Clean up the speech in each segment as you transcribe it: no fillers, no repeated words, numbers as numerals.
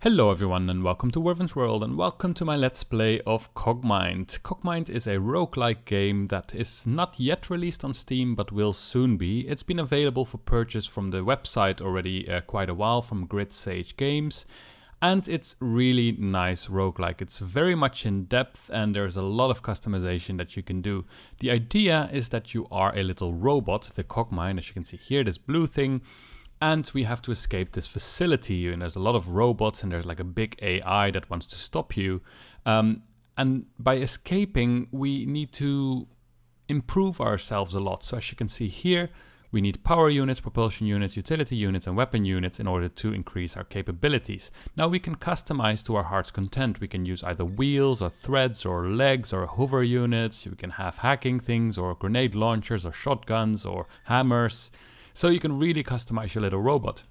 Hello everyone and welcome to Werven's World and welcome to my Let's Play of Cogmind. Cogmind is a roguelike game that is not yet released on Steam but will soon be. It's been available for purchase from the website already quite a while from Grid Sage Games. And it's really nice roguelike. It's very much in depth and there's a lot of customization that you can do. The idea is that you are a little robot, the Cogmind, as you can see here, this blue thing. And we have to escape this facility, and there's a lot of robots and there's like a big AI that wants to stop you. And by escaping, we need to improve ourselves a lot. So as you can see here, we need power units, propulsion units, utility units, and weapon units in order to increase our capabilities. Now we can customize to our heart's content. We can use either wheels or threads or legs or hover units. We can have hacking things or grenade launchers or shotguns or hammers. So you can really customize your little robot.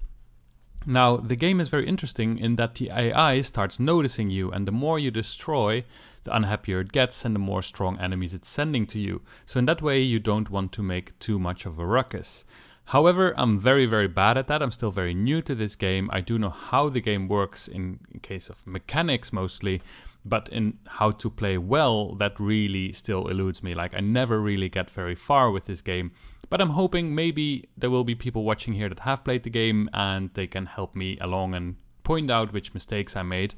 Now, the game is very interesting in that the AI starts noticing you, and the more you destroy, the unhappier it gets and the more strong enemies it's sending to you. So in that way, you don't want to make too much of a ruckus. However, I'm very, very bad at that. I'm still very new to this game. I do know how the game works in case of mechanics mostly, but in how to play well, that really still eludes me. Like, I never really get very far with this game. But I'm hoping maybe there will be people watching here that have played the game and they can help me along and point out which mistakes I made.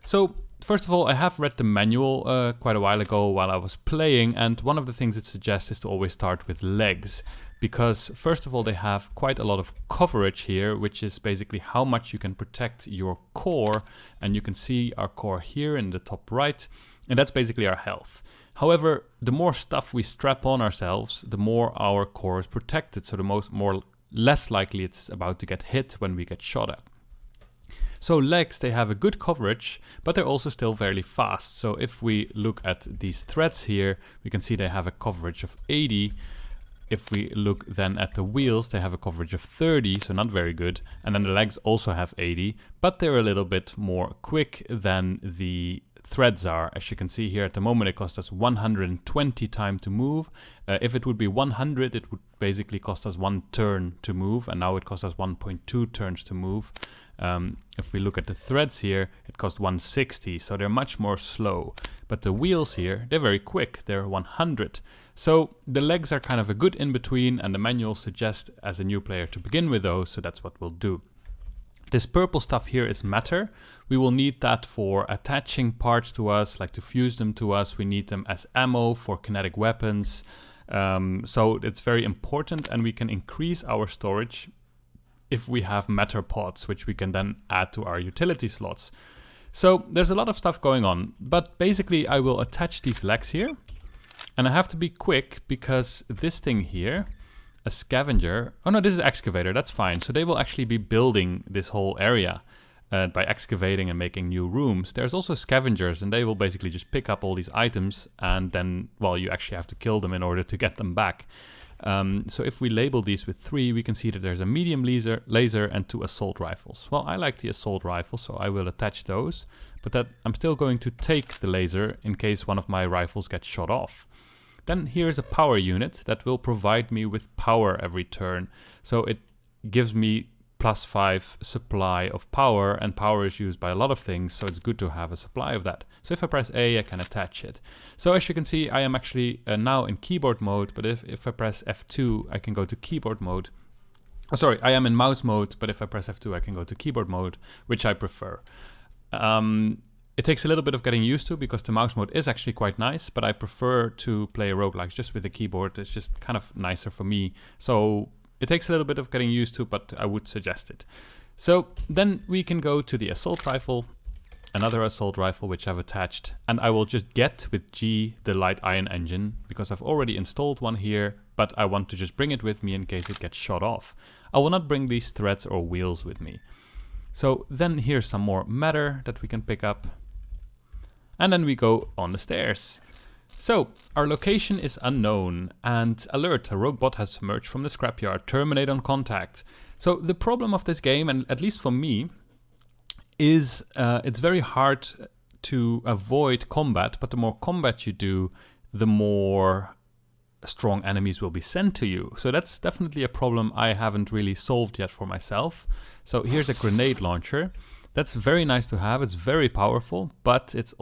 So, first of all, I have read the manual quite a while ago while I was playing, and one of the things it suggests is to always start with legs. Because first of all, they have quite a lot of coverage here, which is basically how much you can protect your core. And you can see our core here in the top right, and that's basically our health. However, the more stuff we strap on ourselves, the more our core is protected, so the less likely it's about to get hit when we get shot at. So legs, they have a good coverage, but they're also still fairly fast. So if we look at these threads here, we can see they have a coverage of 80. If we look then at the wheels, they have a coverage of 30, so not very good. And then the legs also have 80, but they're a little bit more quick than the threads are. As you can see here, at the moment it costs us 120 time to move. If it would be 100, it would basically cost us 1 turn to move, and now it costs us 1.2 turns to move. If we look at the threads here, it costs 160, so they're much more slow. But the wheels here, they're very quick, they're 100. So the legs are kind of a good in-between, and the manual suggests as a new player to begin with those, so that's what we'll do. This purple stuff here is matter. We will need that for attaching parts to us, like to fuse them to us. We need them as ammo for kinetic weapons. So it's very important, and we can increase our storage if we have matter pods, which we can then add to our utility slots. So there's a lot of stuff going on, but basically I will attach these legs here. And I have to be quick because this thing here, a scavenger, oh no, this is excavator, that's fine. So they will actually be building this whole area by excavating and making new rooms. There's also scavengers, and they will basically just pick up all these items, and then, well, you actually have to kill them in order to get them back. So if we label these with 3, we can see that there's a medium laser and 2 assault rifles. Well, I like the assault rifle, so I will attach those, but that I'm still going to take the laser in case one of my rifles gets shot off. Then here's a power unit that will provide me with power every turn. So it gives me +5 supply of power, and power is used by a lot of things, so it's good to have a supply of that. So if I press A, I can attach it. So as you can see, I am actually now in keyboard mode, but if I press F2, I can go to keyboard mode. Oh, sorry, I am in mouse mode, but if I press F2, I can go to keyboard mode, which I prefer. It takes a little bit of getting used to because the mouse mode is actually quite nice, but I prefer to play roguelikes just with the keyboard. It's just kind of nicer for me. So it takes a little bit of getting used to, but I would suggest it. So then we can go to the assault rifle, another assault rifle which I've attached, and I will just get with G the light ion engine because I've already installed one here, but I want to just bring it with me in case it gets shot off. I will not bring these threads or wheels with me. So then here's some more matter that we can pick up. And then we go on the stairs. So our location is unknown, and alert, a rogue bot has emerged from the scrapyard, terminate on contact. So the problem of this game, and at least for me, is it's very hard to avoid combat, but the more combat you do, the more strong enemies will be sent to you. So that's definitely a problem I haven't really solved yet for myself. So here's a grenade launcher. That's very nice to have. It's very powerful, but it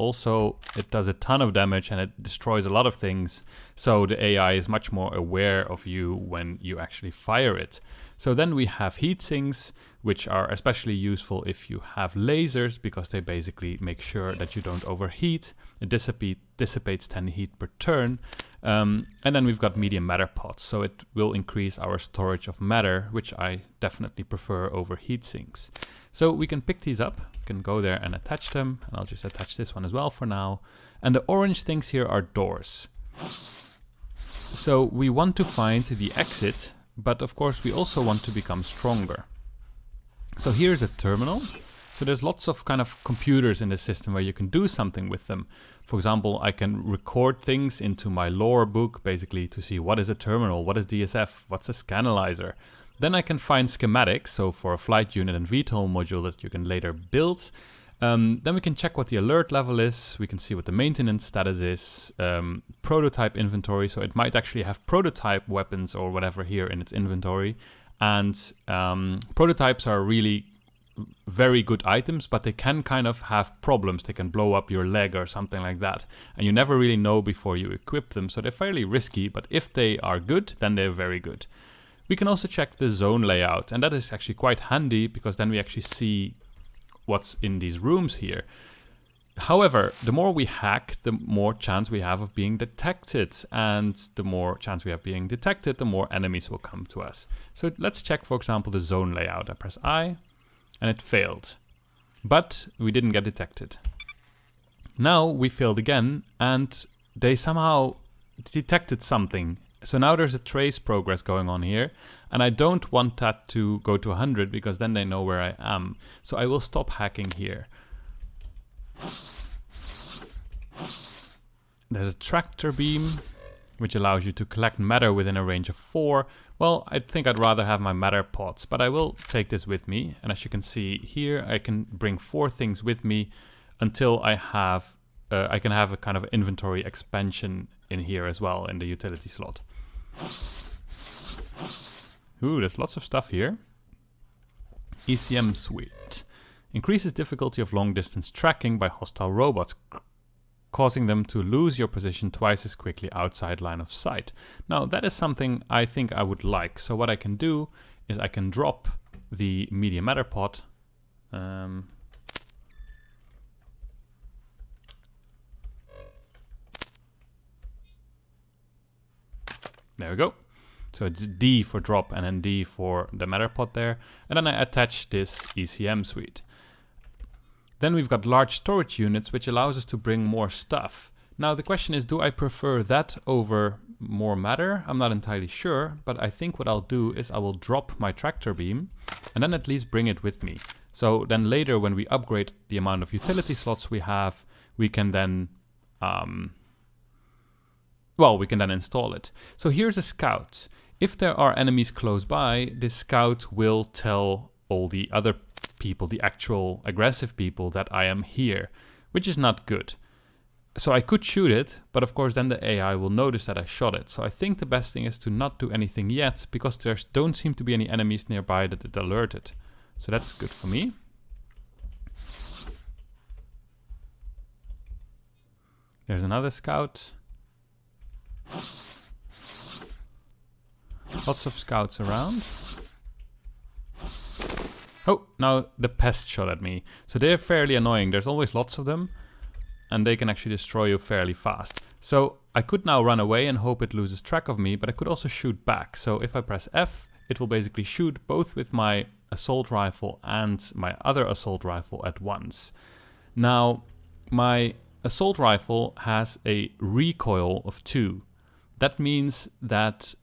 does a ton of damage and it destroys a lot of things. So the AI is much more aware of you when you actually fire it. So then we have heat sinks, which are especially useful if you have lasers, because they basically make sure that you don't overheat. It dissipates 10 heat per turn. And then we've got medium matter pots, so it will increase our storage of matter, which I definitely prefer over heat sinks. So we can pick these up, we can go there and attach them, and I'll just attach this one as well for now. And the orange things here are doors. So we want to find the exit, but of course we also want to become stronger. So here's a terminal. So there's lots of kind of computers in the system where you can do something with them. For example, I can record things into my lore book, basically to see what is a terminal, what is DSF, what's a scanalyzer. Then I can find schematics, so for a flight unit and VTOL module that you can later build. Then we can check what the alert level is, we can see what the maintenance status is, prototype inventory, so it might actually have prototype weapons or whatever here in its inventory. And prototypes are really very good items, but they can kind of have problems. They can blow up your leg or something like that, and you never really know before you equip them, so they're fairly risky, but if they are good, then they're very good. We can also check the zone layout, and that is actually quite handy, because then we actually see what's in these rooms here. However, the more we hack, the more chance we have of being detected, and the more chance we have being detected, the more enemies will come to us. So let's check, for example, the zone layout. I press I, and it failed, but we didn't get detected. Now we failed again, and they somehow detected something. So now there's a trace progress going on here, and I don't want that to go to 100, because then they know where I am. So I will stop hacking here. There's a tractor beam, which allows you to collect matter within a range of 4. Well, I think I'd rather have my matter pots, but I will take this with me. And as you can see here, I can bring 4 things with me until I can have a kind of inventory expansion in here as well, in the utility slot. Ooh, there's lots of stuff here. ECM suite. Increases difficulty of long distance tracking by hostile robots, causing them to lose your position twice as quickly outside line of sight. Now that is something I think I would like. So what I can do is I can drop the medium matter pot. There we go. So it's D for drop and then D for the matter pot there. And then I attach this ECM suite. Then we've got large storage units, which allows us to bring more stuff. Now the question is, do I prefer that over more matter? I'm not entirely sure, but I think what I'll do is I will drop my tractor beam and then at least bring it with me. So then later when we upgrade the amount of utility slots we have, we can then install it. So here's a scout. If there are enemies close by, this scout will tell all the other people, the actual aggressive people, that I am here, which is not good. So I could shoot it, but of course then the AI will notice that I shot it. So I think the best thing is to not do anything yet, because there don't seem to be any enemies nearby that it alerted. So that's good for me. There's another scout. Lots of scouts around. Oh, now the pest shot at me. So they're fairly annoying. There's always lots of them, and they can actually destroy you fairly fast. So I could now run away and hope it loses track of me, but I could also shoot back. So if I press F, it will basically shoot both with my assault rifle and my other assault rifle at once. Now, my assault rifle has a recoil of 2. That means that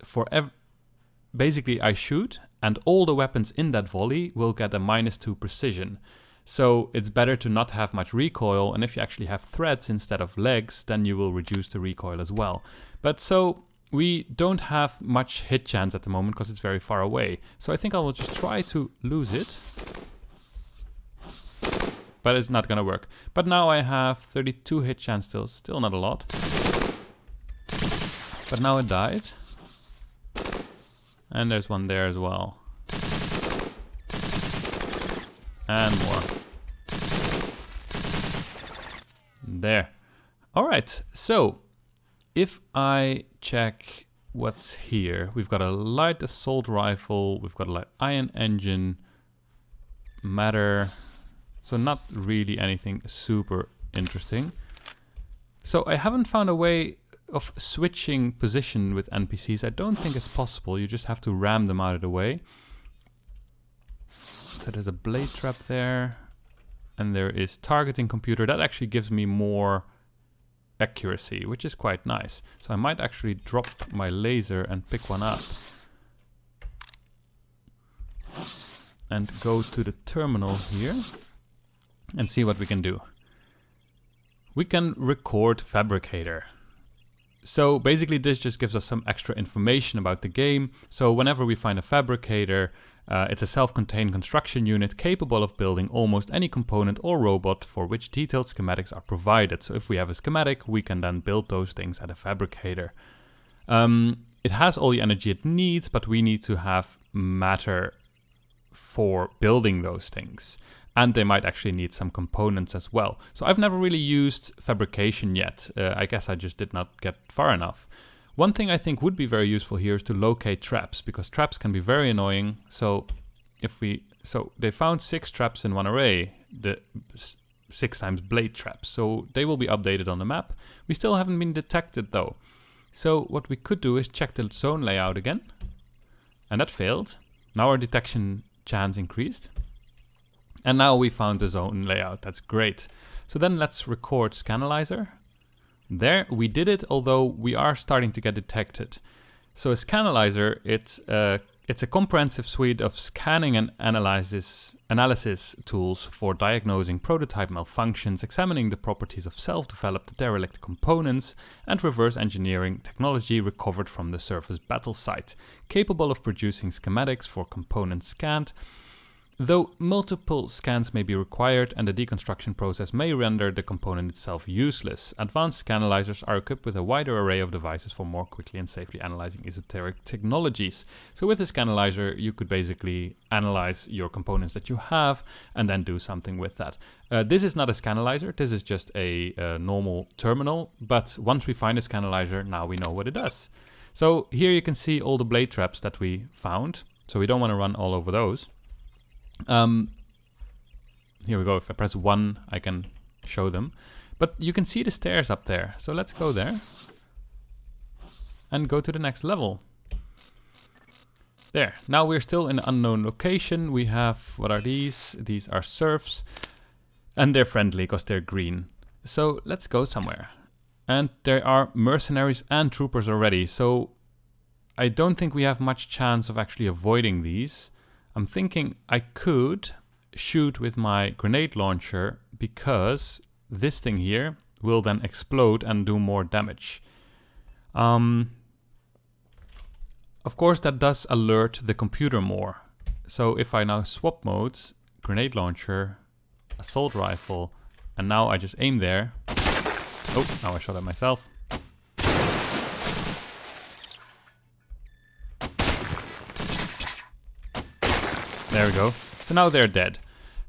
basically I shoot, and all the weapons in that volley will get a -2 precision. So it's better to not have much recoil, and if you actually have threads instead of legs, then you will reduce the recoil as well. But so we don't have much hit chance at the moment because it's very far away. So I think I will just try to lose it. But it's not gonna work. But now I have 32 hit chance still not a lot. But now it died. And there's one there as well. And more. There. All right, so if I check what's here, we've got a light assault rifle, we've got a light ion engine, matter, so not really anything super interesting. So I haven't found a way of switching position with NPCs. I don't think it's possible. You just have to ram them out of the way. So there's a blade trap there, and there is targeting computer. That actually gives me more accuracy, which is quite nice. So I might actually drop my laser and pick one up and go to the terminal here and see what we can do. We can record Fabricator. So basically this just gives us some extra information about the game. So whenever we find a Fabricator, it's a self-contained construction unit capable of building almost any component or robot for which detailed schematics are provided. So if we have a schematic, we can then build those things at a Fabricator. It has all the energy it needs, but we need to have matter for building those things. And they might actually need some components as well. So I've never really used fabrication yet. I guess I just did not get far enough. One thing I think would be very useful here is to locate traps, because traps can be very annoying. So they found 6 traps in one array, the 6 times blade traps. So they will be updated on the map. We still haven't been detected though. So what we could do is check the zone layout again. And that failed. Now our detection chance increased. And now we found the zone layout. That's great. So then let's record Scanalyzer. There, we did it, although we are starting to get detected. So a Scanalyzer, it's a comprehensive suite of scanning and analysis tools for diagnosing prototype malfunctions, examining the properties of self-developed derelict components, and reverse engineering technology recovered from the surface battle site, capable of producing schematics for components scanned. Though multiple scans may be required and the deconstruction process may render the component itself useless, advanced Scanalyzers are equipped with a wider array of devices for more quickly and safely analyzing esoteric technologies. So with a Scanalyzer, you could basically analyze your components that you have and then do something with that. This is not a Scanalyzer, this is just a normal terminal, but once we find a Scanalyzer, now we know what it does. So here you can see all the blade traps that we found, so we don't want to run all over those. Here we go. If I press 1, I can show them. But you can see the stairs up there. So let's go there and go to the next level. There. Now we're still in an unknown location. We have, what are these? These are serfs. And they're friendly because they're green. So let's go somewhere. And there are mercenaries and troopers already. So I don't think we have much chance of actually avoiding these. I'm thinking I could shoot with my grenade launcher because this thing here will then explode and do more damage. Of course that does alert the computer more. So if I now swap modes, grenade launcher, assault rifle, and now I just aim there. Oh, now I shot at myself. There we go. So now they're dead.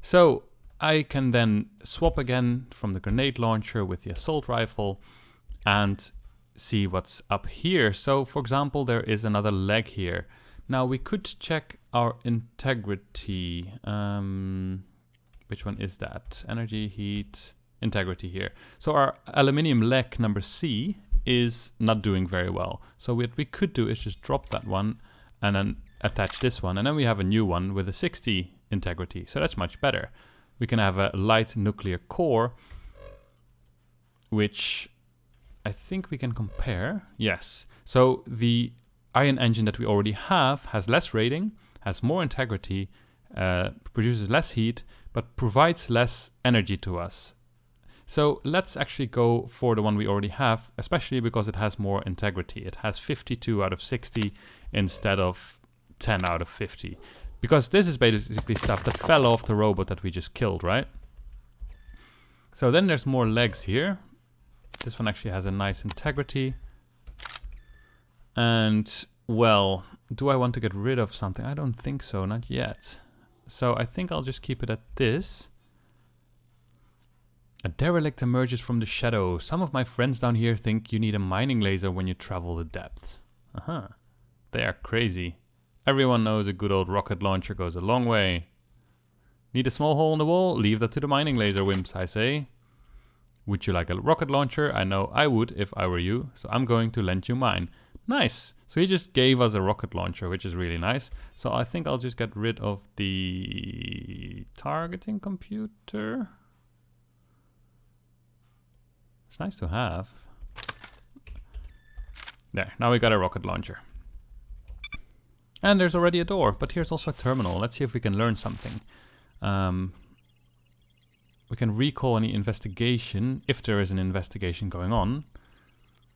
So I can then swap again from the grenade launcher with the assault rifle and see what's up here. So for example, there is another leg here. Now we could check our integrity. Which one is that? Energy, heat, integrity here. So our aluminium leg number C is not doing very well. So what we could do is just drop that one and then attach this one, and then we have a new one with a 60 integrity, so that's much better. We can have a light nuclear core, which I think we can compare. Yes, so the ion engine that we already have has less rating, has more integrity, produces less heat, but provides less energy to us. So let's actually go for the one we already have, especially because it has more integrity. It has 52 out of 60 instead of 10 out of 50. Because this is basically stuff that fell off the robot that we just killed, right? So then there's more legs here. This one actually has a nice integrity. And, well, do I want to get rid of something? I don't think so, not yet. So I think I'll just keep it at this. A derelict emerges from the shadow. Some of my friends down here think you need a mining laser when you travel the depths. They are crazy. Everyone knows a good old rocket launcher goes a long way. Need a small hole in the wall? Leave that to the mining laser wimps, I say. Would you like a rocket launcher? I know I would if I were you, so I'm going to lend you mine. Nice! So he just gave us a rocket launcher, which is really nice. So I think I'll just get rid of the targeting computer. It's nice to have. There, now we got a rocket launcher. And there's already a door, but here's also a terminal. Let's see if we can learn something. We can recall any investigation, if there is an investigation going on.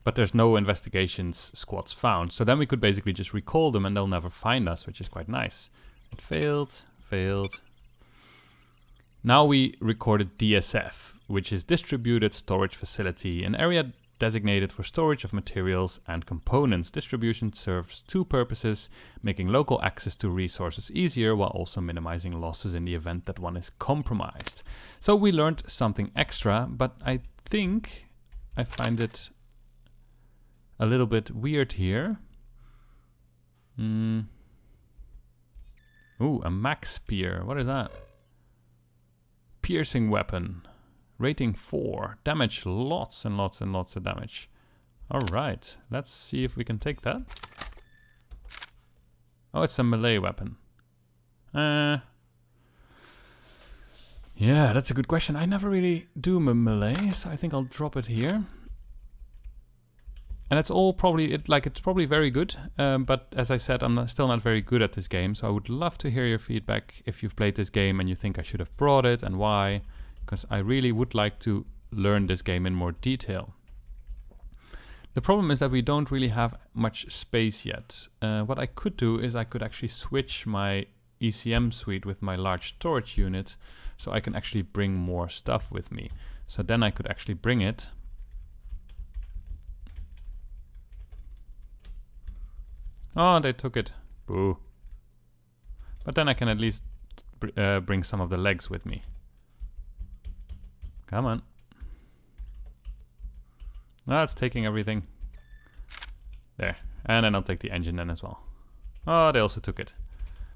But there's no investigations squads found. So then we could basically just recall them and they'll never find us, which is quite nice. It failed, failed. Now we recorded DSF, which is Distributed Storage Facility, an area designated for storage of materials and components. Distribution serves two purposes, making local access to resources easier while also minimizing losses in the event that one is compromised. So we learned something extra, but I think I find it a little bit weird here. Ooh, a max spear. What is that? Piercing weapon. Rating 4. Damage lots and lots and lots of damage. Alright, let's see if we can take that. Oh, it's a melee weapon. Yeah, that's a good question. I never really do melee, so I think I'll drop it here. And it's all probably, it's probably very good, but as I said, I'm still not very good at this game, so I would love to hear your feedback if you've played this game and you think I should have brought it and why, because I really would like to learn this game in more detail. The problem is that we don't really have much space yet. What I could do is I could actually switch my ECM suite with my large storage unit, so I can actually bring more stuff with me. So then I could actually bring it. Oh, they took it. Boo. But then I can at least bring some of the legs with me. Come on. No, it's taking everything. There. And then I'll take the engine then as well. Oh, they also took it.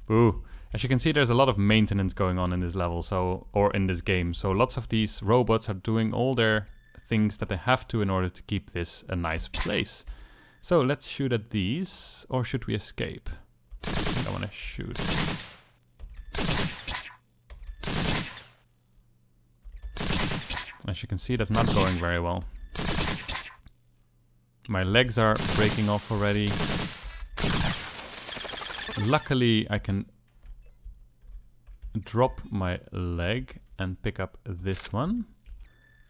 Boo. As you can see, there's a lot of maintenance going on in this level, or in this game. So lots of these robots are doing all their things that they have to in order to keep this a nice place. So let's shoot at these, or should we escape? I think I want to shoot. As you can see, that's not going very well. My legs are breaking off already. Luckily, I can drop my leg and pick up this one.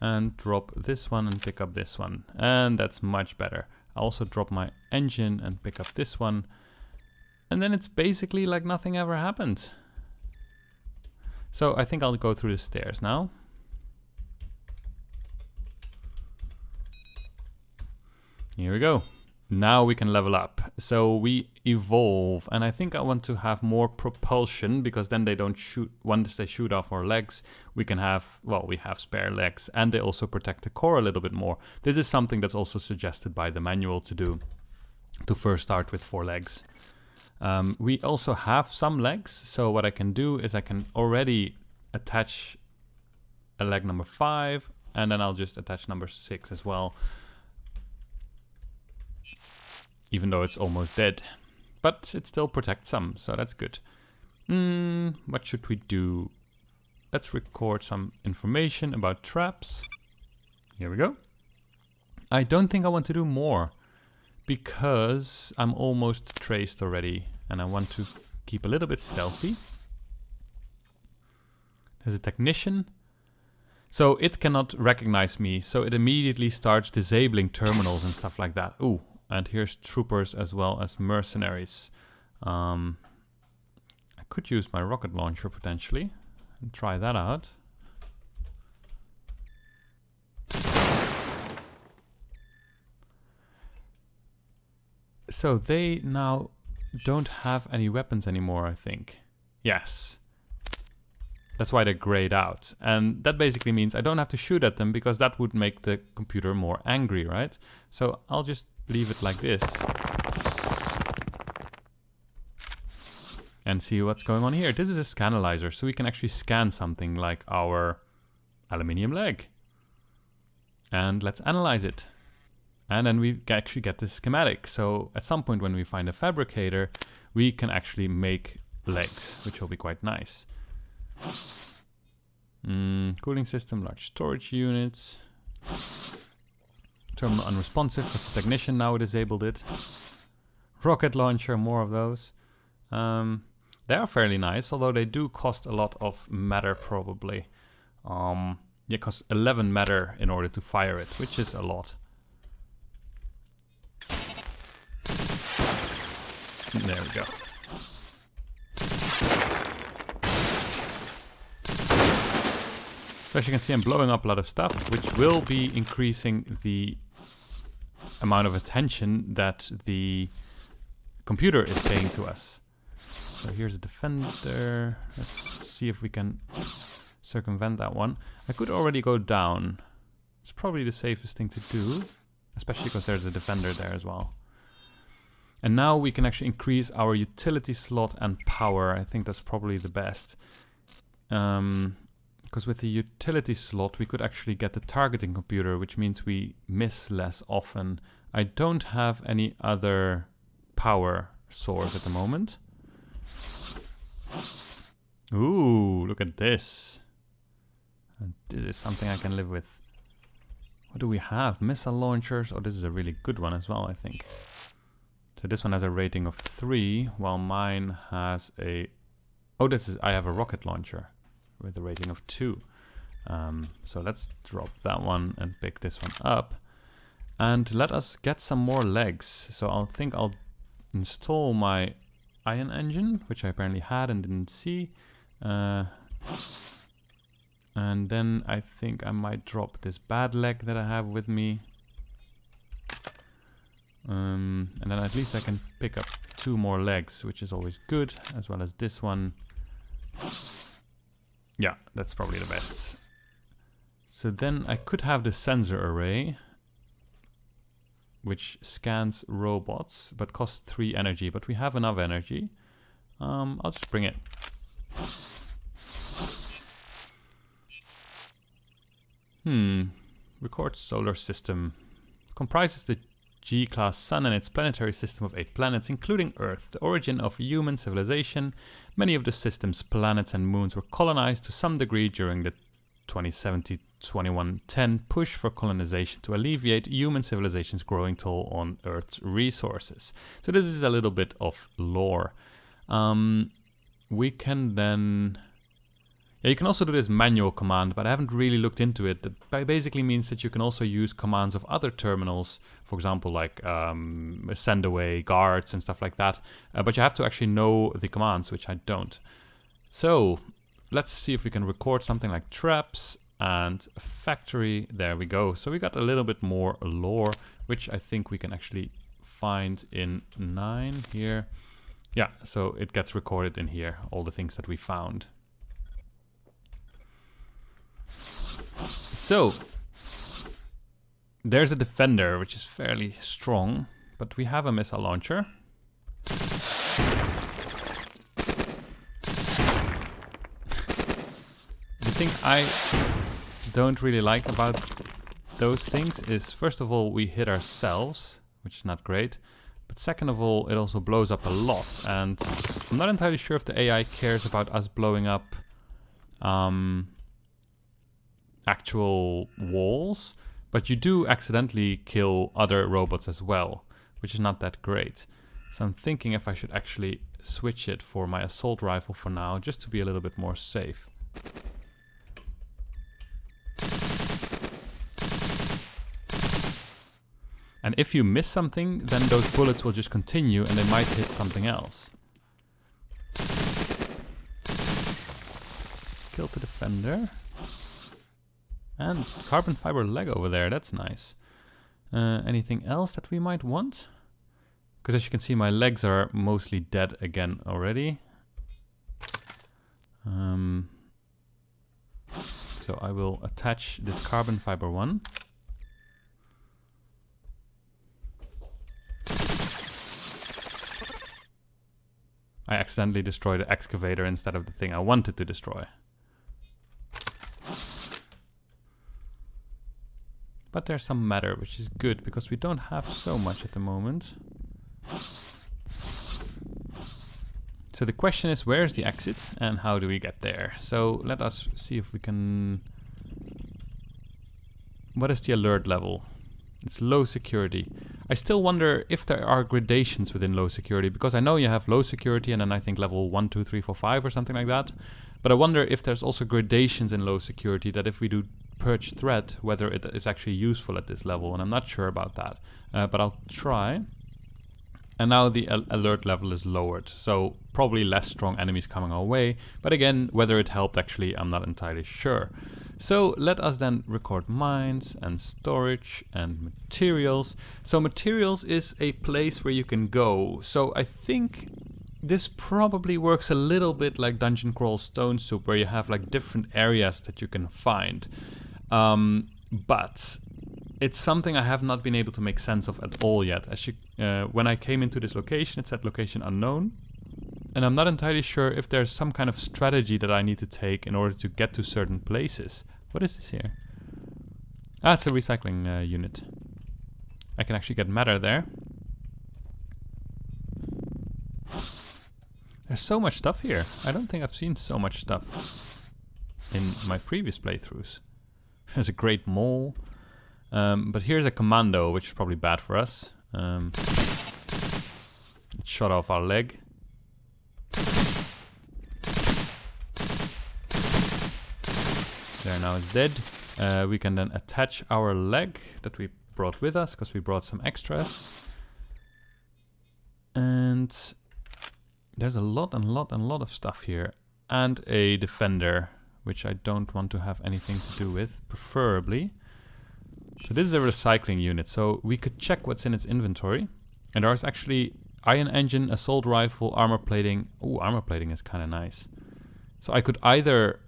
And drop this one and pick up this one. And that's much better. I also drop my engine and pick up this one. And then it's basically like nothing ever happened. So I think I'll go through the stairs now. Here we go. Now we can level up. So we evolve, and I think I want to have more propulsion, because then they don't shoot, once they shoot off our legs, we can have, well, we have spare legs, and they also protect the core a little bit more. This is something that's also suggested by the manual to do, to first start with 4 legs. We also have some legs, so what I can do is I can already attach a leg number 5, and then I'll just attach number 6 as well. Even though it's almost dead. But it still protects some, so that's good. What should we do? Let's record some information about traps. Here we go. I don't think I want to do more, because I'm almost traced already, and I want to keep a little bit stealthy. There's a technician. So it cannot recognize me, so it immediately starts disabling terminals and stuff like that. Ooh. And here's troopers as well as mercenaries. I could use my rocket launcher potentially and try that out. So they now don't have any weapons anymore, I think. Yes. That's why they're grayed out. And that basically means I don't have to shoot at them because that would make the computer more angry, right? So I'll just leave it like this. And see what's going on here. This is a scanalyzer, so we can actually scan something like our aluminium leg. And let's analyze it. And then we actually get this schematic. So at some point when we find a fabricator, we can actually make legs, which will be quite nice. Cooling system, large storage units. Terminal unresponsive because the technician now disabled it. Rocket launcher, more of those. They are fairly nice, although they do cost a lot of matter probably. Yeah, it costs 11 matter in order to fire it, which is a lot. There we go. So as you can see, I'm blowing up a lot of stuff, which will be increasing the amount of attention that the computer is paying to us. So here's a defender. Let's see if we can circumvent that one. I could already go down. It's probably the safest thing to do, especially because there's a defender there as well. And now we can actually increase our utility slot and power. I think that's probably the best. Because with the utility slot, we could actually get the targeting computer, which means we miss less often. I don't have any other power source at the moment. Ooh, look at this. And this is something I can live with. What do we have? Missile launchers. Oh, this is a really good one as well, I think. So this one has a rating of 3, while mine has a... Oh, I have a rocket launcher with a rating of 2. So let's drop that one and pick this one up. And let us get some more legs. So I think I'll install my ion engine, which I apparently had and didn't see. And then I think I might drop this bad leg that I have with me. And then at least I can pick up 2 more legs, which is always good, as well as this one. Yeah, that's probably the best. So then I could have the sensor array, which scans robots, but costs 3 energy. But we have enough energy. I'll just bring it. Records solar system. Comprises the G-class sun and its planetary system of 8 planets, including Earth, the origin of human civilization. Many of the system's planets and moons were colonized to some degree during the 2070-2110 push for colonization to alleviate human civilization's growing toll on Earth's resources. So this is a little bit of lore. We can then... Yeah, you can also do this manual command, but I haven't really looked into it. That basically means that you can also use commands of other terminals, for example, like send away guards and stuff like that. But you have to actually know the commands, which I don't. So let's see if we can record something like traps and factory. There we go. So we got a little bit more lore, which I think we can actually find in 9 here. Yeah, so it gets recorded in here, all the things that we found. So, there's a defender, which is fairly strong, but we have a missile launcher. The thing I don't really like about those things is, first of all, we hit ourselves, which is not great. But second of all, it also blows up a lot. And I'm not entirely sure if the AI cares about us blowing up actual walls, but you do accidentally kill other robots as well, which is not that great. So I'm thinking if I should actually switch it for my assault rifle for now, just to be a little bit more safe. And if you miss something, then those bullets will just continue and they might hit something else. Killed the defender. And carbon fiber leg over there, that's nice. Anything else that we might want? Because as you can see, my legs are mostly dead again already. So I will attach this carbon fiber one. I accidentally destroyed the excavator instead of the thing I wanted to destroy. But there's some matter, which is good, because we don't have so much at the moment. So the question is, where's the exit and how do we get there? So let us see if we can... What is the alert level? It's low security. I still wonder if there are gradations within low security, because I know you have low security and then I think level 1, 2, 3, 4, 5 or something like that. But I wonder if there's also gradations in low security, that if we do purge threat, whether it is actually useful at this level, and I'm not sure about that. But I'll try. And now the alert level is lowered, so probably less strong enemies coming our way. But again, whether it helped actually, I'm not entirely sure. So let us then record mines and storage and materials. So materials is a place where you can go. So I think this probably works a little bit like Dungeon Crawl Stone Soup, where you have like different areas that you can find. But it's something I have not been able to make sense of at all yet. As you, when I came into this location, it said location unknown. And I'm not entirely sure if there's some kind of strategy that I need to take in order to get to certain places. What is this here? Ah, it's a recycling unit. I can actually get matter there. There's so much stuff here. I don't think I've seen so much stuff in my previous playthroughs. There's a great mole. But here's a commando, which is probably bad for us. It shot off our leg. There, now it's dead. We can then attach our leg that we brought with us, because we brought some extras. And there's a lot of stuff here. And a defender, which I don't want to have anything to do with, preferably. So this is a recycling unit, so we could check what's in its inventory. And there's actually iron engine, assault rifle, armor plating. Ooh, armor plating is kind of nice. So I could either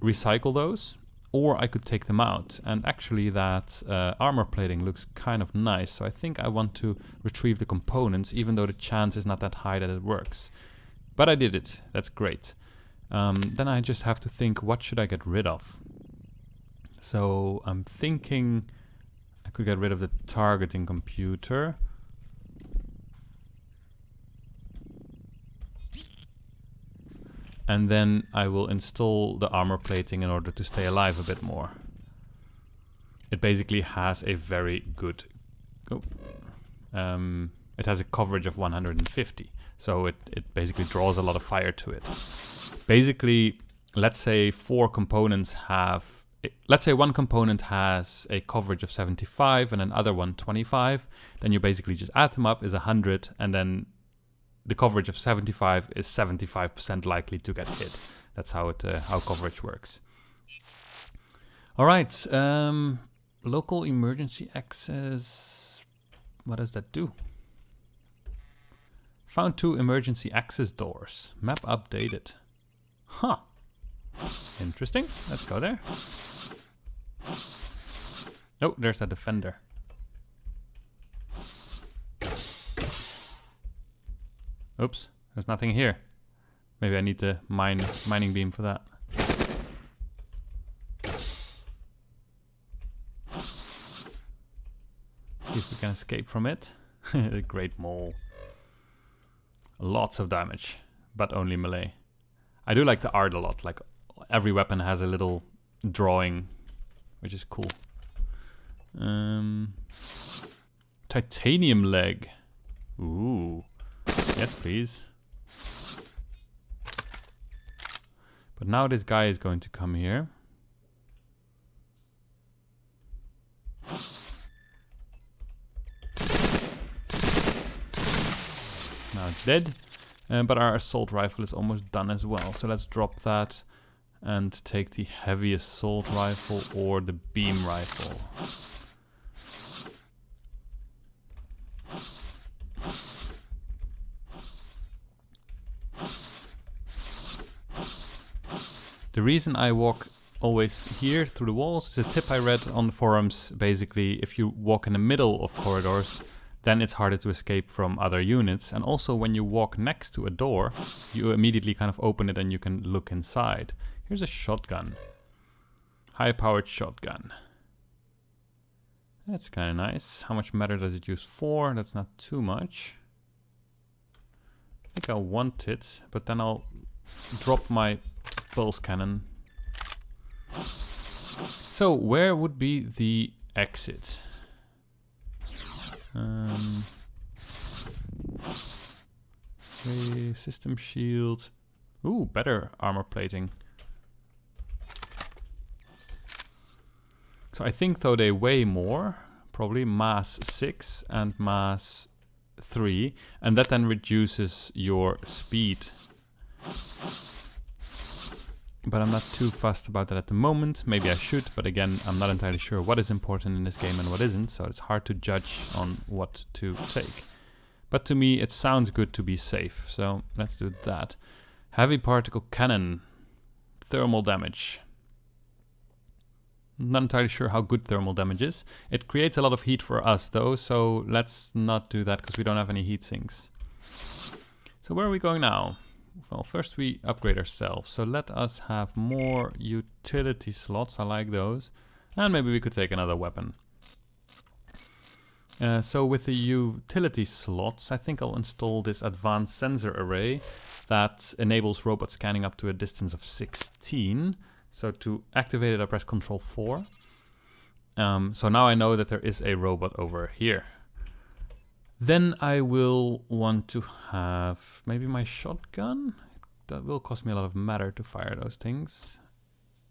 recycle those, or I could take them out. And actually that armor plating looks kind of nice, so I think I want to retrieve the components, even though the chance is not that high that it works. But I did it, that's great. Then I just have to think, what should I get rid of? So I'm thinking I could get rid of the targeting computer. And then I will install the armor plating in order to stay alive a bit more. It basically has a very good... it has a coverage of 150. So it basically draws a lot of fire to it. Basically, let's say four components have... Let's say one component has a coverage of 75 and another one 25. Then you basically just add them up, is 100, and then the coverage of 75 is 75% likely to get hit. That's how it how coverage works. All right, local emergency access. What does that do? Found 2 emergency access doors. Map updated. Huh. Interesting. Let's go there. Oh, there's that defender. Oops, there's nothing here. Maybe I need the mining beam for that. See if we can escape from it. A great mole. Lots of damage, but only melee. I do like the art a lot. Like every weapon has a little drawing, which is cool. Titanium leg. Ooh. Yes, please. But now this guy is going to come here. Now it's dead. But our assault rifle is almost done as well. So let's drop that and take the heavy assault rifle or the beam rifle. The reason I walk always here through the walls. It's a tip I read on the forums. Basically, if you walk in the middle of corridors, then it's harder to escape from other units. And also when you walk next to a door, you immediately kind of open it and you can look inside. Here's a shotgun. High-powered shotgun. That's kind of nice. How much matter does it use? 4. That's not too much. I think I want it, but then I'll drop my pulse cannon. So where would be the exit? System shield. Ooh, better armor plating. So I think though they weigh more, probably mass 6 and mass 3, and that then reduces your speed. But I'm not too fussed about that at the moment. Maybe I should, but again, I'm not entirely sure what is important in this game and what isn't, so it's hard to judge on what to take. But to me, it sounds good to be safe, so let's do that. Heavy particle cannon. Thermal damage. Not entirely sure how good thermal damage is. It creates a lot of heat for us though, so let's not do that because we don't have any heat sinks. So where are we going now? Well, first we upgrade ourselves. So let us have more utility slots. I like those. And maybe we could take another weapon. So with the utility slots, I think I'll install this advanced sensor array that enables robot scanning up to a distance of 16. So to activate it, I press Ctrl 4. So now I know that there is a robot over here. Then I will want to have maybe my shotgun. That will cost me a lot of matter to fire those things.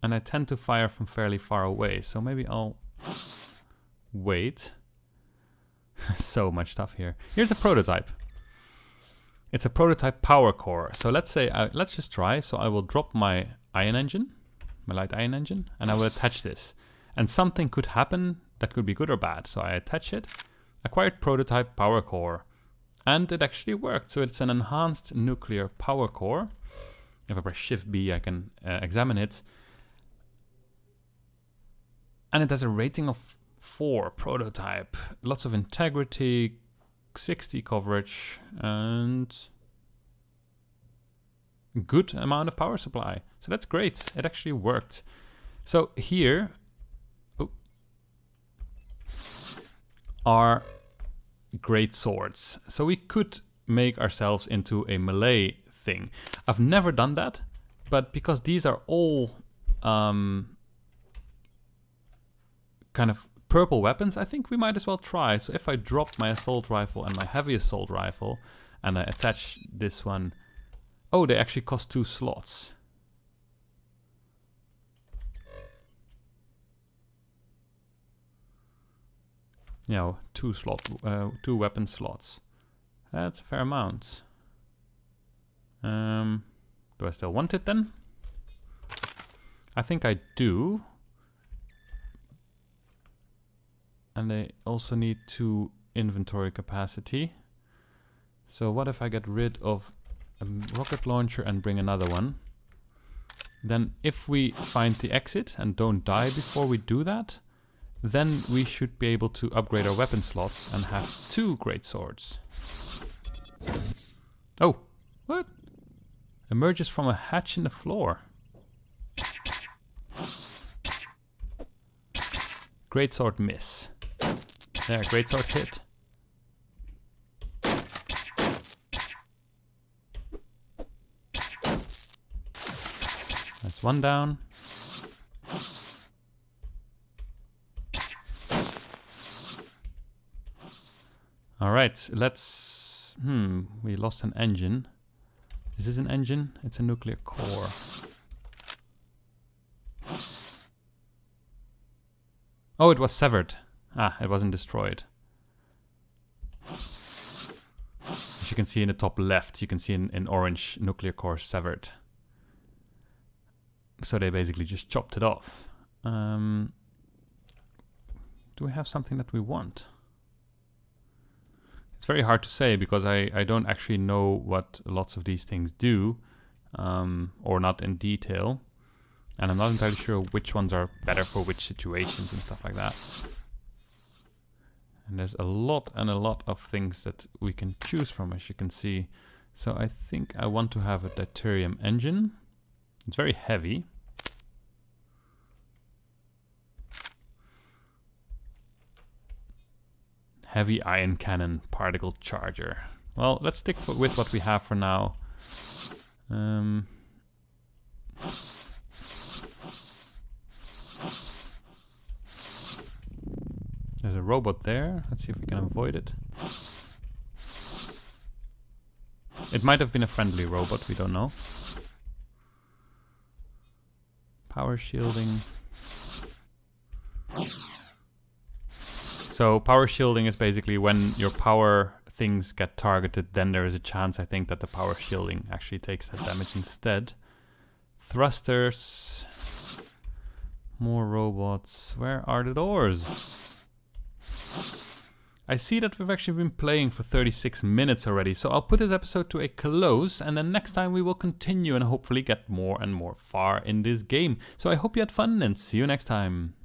And I tend to fire from fairly far away, so maybe I'll wait. So much stuff here. Here's a prototype. It's a prototype power core. So let's say, let's just try. So I will drop my ion engine, my light ion engine, and I will attach this. And something could happen that could be good or bad. So I attach it. Acquired prototype power core, and it actually worked. So it's an enhanced nuclear power core. If I press Shift B, I can examine it, and it has a rating of 4 prototype. Lots of integrity, 60 coverage, and good amount of power supply. So that's great. It actually worked. So here are great swords. So we could make ourselves into a melee thing. I've never done that, but because these are all kind of purple weapons, I think we might as well try. So if I drop my assault rifle and my heavy assault rifle and I attach this one, oh, they actually cost 2 slots. You know, 2 weapon slots. That's a fair amount. Do I still want it then? I think I do. And they also need 2 inventory capacity. So what if I get rid of a rocket launcher and bring another one? Then if we find the exit and don't die before we do that, then we should be able to upgrade our weapon slots and have 2 great swords. Oh, what? Emerges from a hatch in the floor. Great sword miss. There, great sword hit. That's 1 down. Alright, let's... we lost an engine. Is this an engine? It's a nuclear core. Oh, it was severed. Ah, it wasn't destroyed. As you can see in the top left, you can see in orange nuclear core severed. So they basically just chopped it off. Do we have something that we want? It's very hard to say because I don't actually know what lots of these things do, or not in detail. And I'm not entirely sure which ones are better for which situations and stuff like that. And there's a lot of things that we can choose from, as you can see. So I think I want to have a deuterium engine. It's very heavy. Heavy ion cannon particle charger. Well, let's stick with what we have for now. There's a robot there. Let's see if we can avoid it. It might have been a friendly robot, we don't know. Power shielding. So power shielding is basically when your power things get targeted, then there is a chance, I think, that the power shielding actually takes that damage instead. Thrusters. More robots. Where are the doors? I see that we've actually been playing for 36 minutes already, so I'll put this episode to a close, and then next time we will continue and hopefully get more and more far in this game. So I hope you had fun, and see you next time.